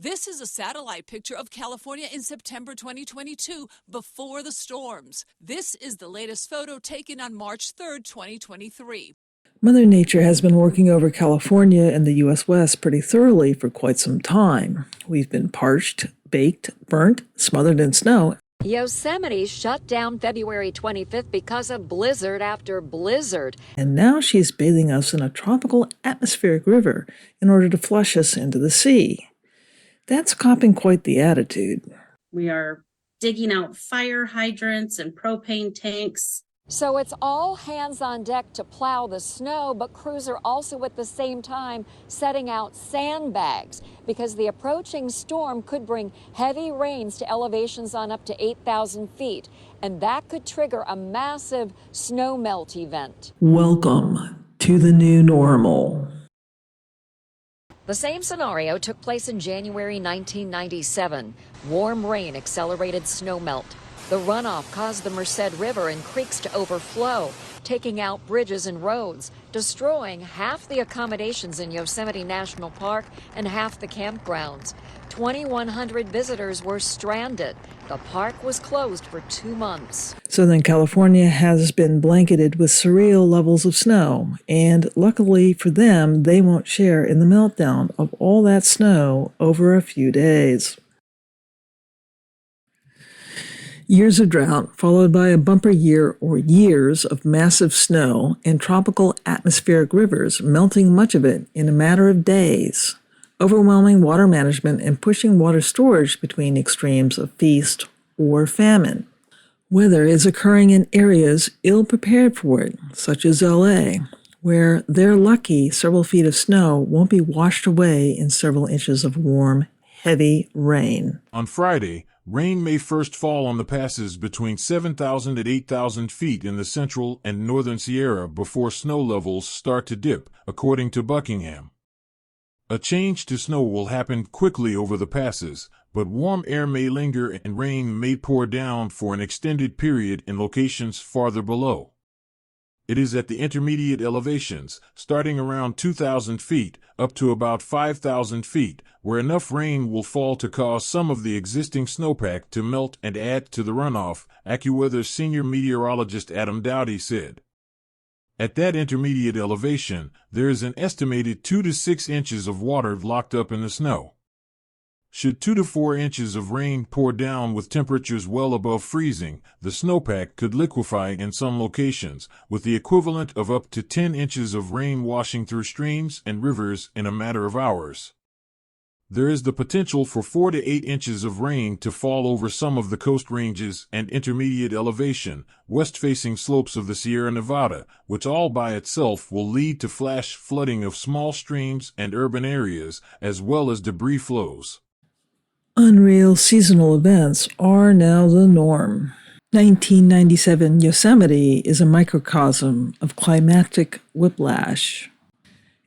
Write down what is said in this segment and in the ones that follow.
This is a satellite picture of California in September 2022, before the storms. This is the latest photo taken on March 3rd, 2023. Mother Nature has been working over California and the U.S. West pretty thoroughly for quite some time. We've been parched, baked, burnt, smothered in snow. Yosemite shut down February 25th because of blizzard after blizzard. And now she's bathing us in a tropical atmospheric river in order to flush us into the sea. That's copping quite the attitude. We are digging out fire hydrants and propane tanks. So it's all hands on deck to plow the snow, but crews are also at the same time setting out sandbags because the approaching storm could bring heavy rains to elevations on up to 8,000 feet, and that could trigger a massive snow melt event. Welcome to the new normal. The same scenario took place in January 1997. Warm rain accelerated snowmelt. The runoff caused the Merced River and creeks to overflow, taking out bridges and roads, destroying half the accommodations in Yosemite National Park and half the campgrounds. 2,100 visitors were stranded. The park was closed for 2 months. Southern California has been blanketed with surreal levels of snow, and luckily for them, they won't share in the meltdown of all that snow over a few days. Years of drought, followed by a bumper year or years of massive snow and tropical atmospheric rivers melting much of it in a matter of days, overwhelming water management and pushing water storage between extremes of feast or famine. Weather is occurring in areas ill prepared for it, such as LA, where they're lucky several feet of snow won't be washed away in several inches of warm, heavy rain. On Friday, rain may first fall on the passes between 7,000 and 8,000 feet in the central and northern Sierra before snow levels start to dip, according to Buckingham. A change to snow will happen quickly over the passes, but warm air may linger and rain may pour down for an extended period in locations farther below. It is at the intermediate elevations, starting around 2,000 feet, up to about 5,000 feet, where enough rain will fall to cause some of the existing snowpack to melt and add to the runoff, AccuWeather's senior meteorologist Adam Dowdy said. At that intermediate elevation, there is an estimated 2 to 6 inches of water locked up in the snow. Should 2 to 4 inches of rain pour down with temperatures well above freezing, the snowpack could liquefy in some locations, with the equivalent of up to 10 inches of rain washing through streams and rivers in a matter of hours. There is the potential for 4 to 8 inches of rain to fall over some of the coast ranges and intermediate elevation, west-facing slopes of the Sierra Nevada, which all by itself will lead to flash flooding of small streams and urban areas, as well as debris flows. Unreal seasonal events are now the norm. 1997 Yosemite is a microcosm of climatic whiplash.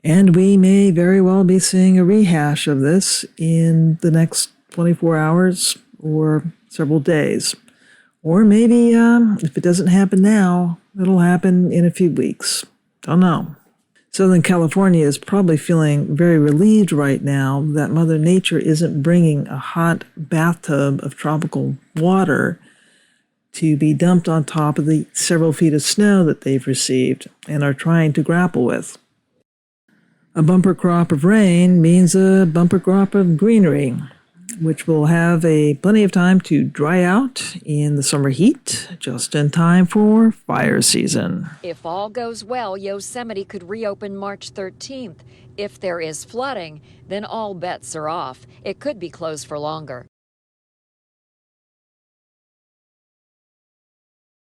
And we may very well be seeing a rehash of this in the next 24 hours or several days. Or maybe, if it doesn't happen now, it'll happen in a few weeks. Don't know. Southern California is probably feeling very relieved right now that Mother Nature isn't bringing a hot bathtub of tropical water to be dumped on top of the several feet of snow that they've received and are trying to grapple with. A bumper crop of rain means a bumper crop of greenery, which will have plenty of time to dry out in the summer heat, just in time for fire season. If all goes well, Yosemite could reopen March 13th. If there is flooding, then all bets are off. It could be closed for longer.